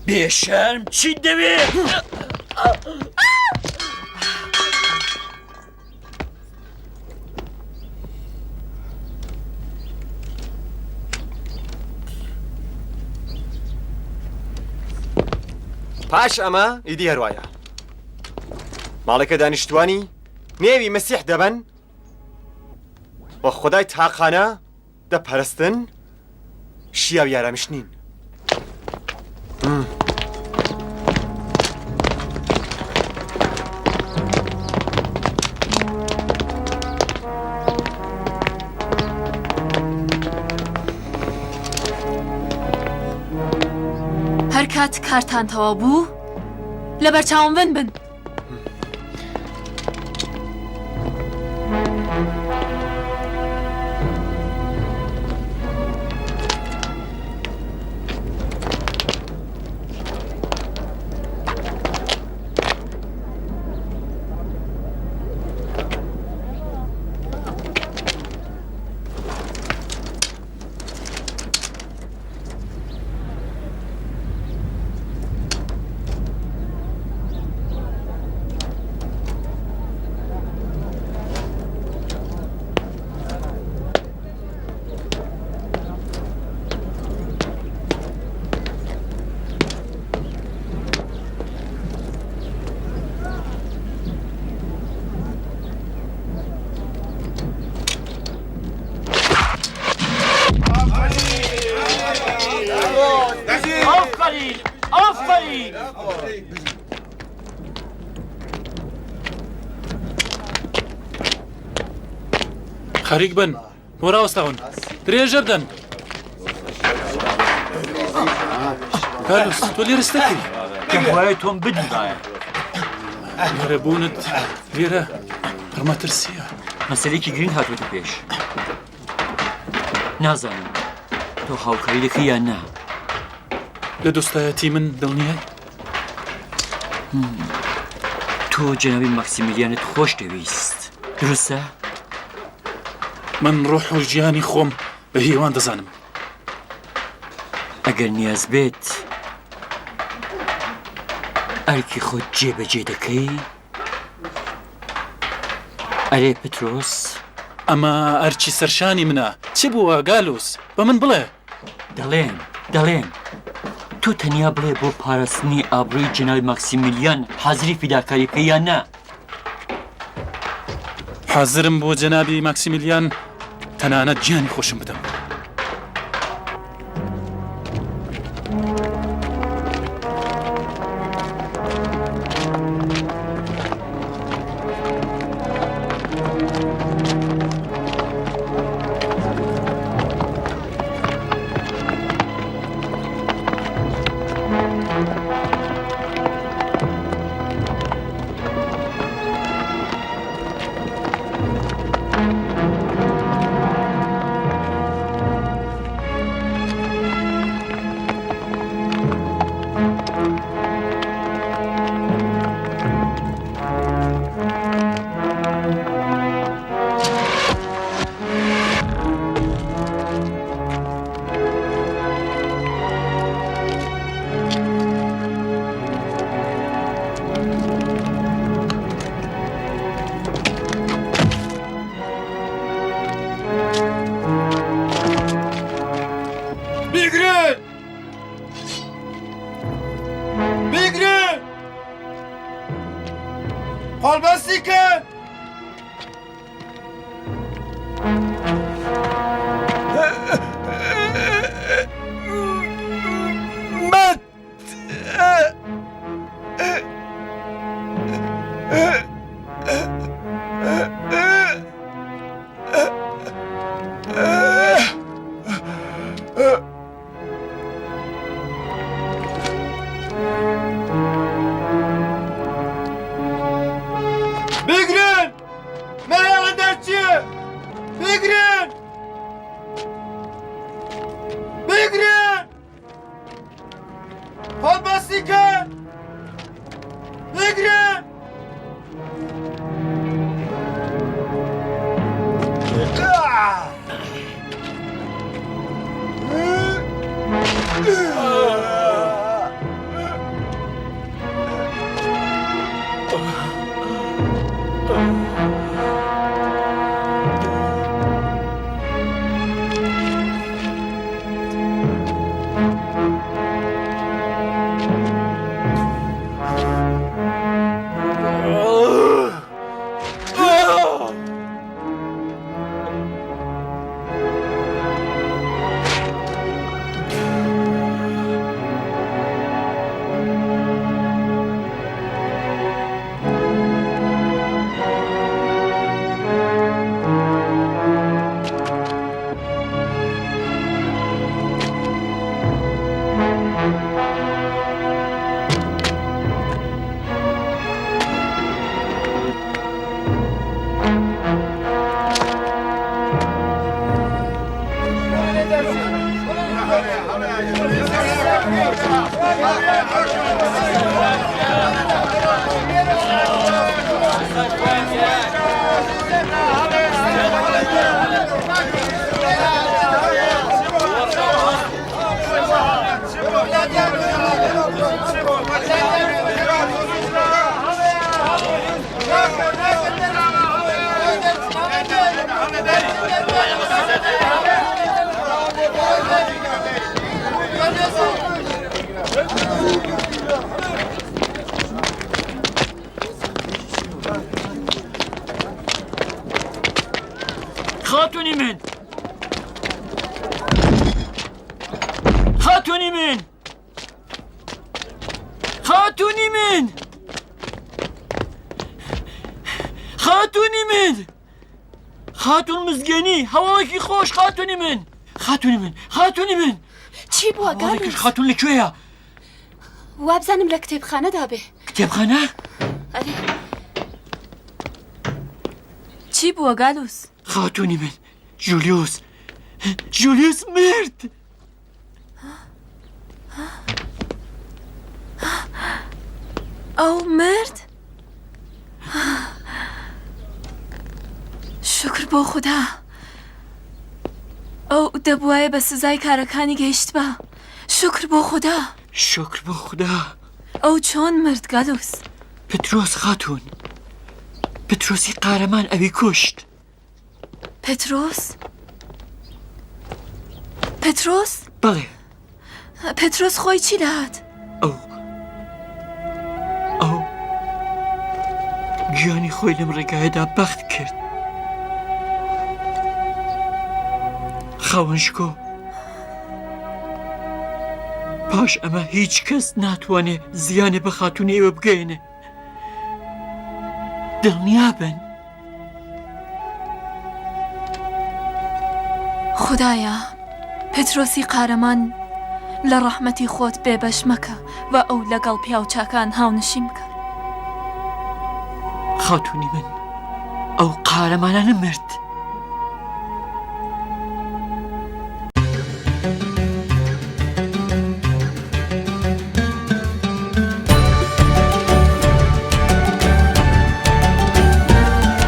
بێشەرم چیت دەوێت؟ پاش ئەمە ئیدی هەروایە ماڵەکە دانیشتوانی نێوی مەسیح دەبن وە خودای تاقانە دەپەرستن شیاو یارەمیش نین. هەر کات کارتان تەواو بوو لەبەر چاوم بن. آفرین! خەریک بن بۆ ڕاوەستاون درێژە بدەن. کارلۆس تۆ لێرە ستەکەی کەم وایە تۆم بدیدایە لێرە بوونت لێرە پڕمەترسیە. مەسەلەیەکی گرنگ هاتووەتە پێش. نازانم تۆ هاوکاری دەکەی یان نا. لە دۆستایەتی من دڵنیای؟ تۆ جەنابی ماکسیمیلیانت خۆش دەویست، دروستە؟ من ڕۆح و ژیانی خۆم بە هیوان دەزانم. ئەگەر نیاز بێت ئەرکی خۆت جێبەجێ دەکەی؟ ئەرێ پترۆس؟ ئەمە ئەرچی سەرشانی منە. چ بووە گالۆس؟ بە من بڵێ. دەڵێن تۆ تەنیا بڵێ بۆ پاراستنی ئابڕووی جەنابی ماکسیمیلیان حازری فیداکاریەکەی یان نا؟ حازرم بۆ جەنابی ماکسیمیلیان تەنانەت گیانی خۆشم بدەم. خاتونی من خاتونی من خاتونی من خاتونی من خاتون مزگەنی هەواڵێکی خۆش خاتونی من خاتونی من خاتونی من چی بووە هەواڵێکش گالوس؟ خاتون لەکوێیە؟ وابزانم لە کتێبخانەدا بێ. کتێبخانە؟ ئەرێ چی بووە گالوس؟ خاتونی من جولیوس جولیوس مرد. ئەو مرد؟ شکر بۆ خوددا. ئەو دەبوایە بە سزای کارەکانی گەیشت بە. شکر بۆ خوددا. شکر بۆ خوددا. ئەو چۆن مرد گالوس؟ پترۆس خاتون پترۆسی قارەمان ئەوی کوشت. پترۆس؟ پترۆس؟ بەڵێ پترۆس خۆی چی دەهات؟ ئەو گیانی خۆی لەم ڕێگایەدا بەخت کرد. خاوەنشکۆ پاش ئەمە هیچ کەس ناتوانێ زیانێ بە خاتونی ئێوە بگەێنێ. دڵنیابن. خدایە پترۆسی قارەمان لە ڕەحمەتی خۆت بێبەش مەکە و ئەو لەگەڵ پیاوچاکان هاونشی بکە. خاتونی من ئەو قارەمانە نەمرد.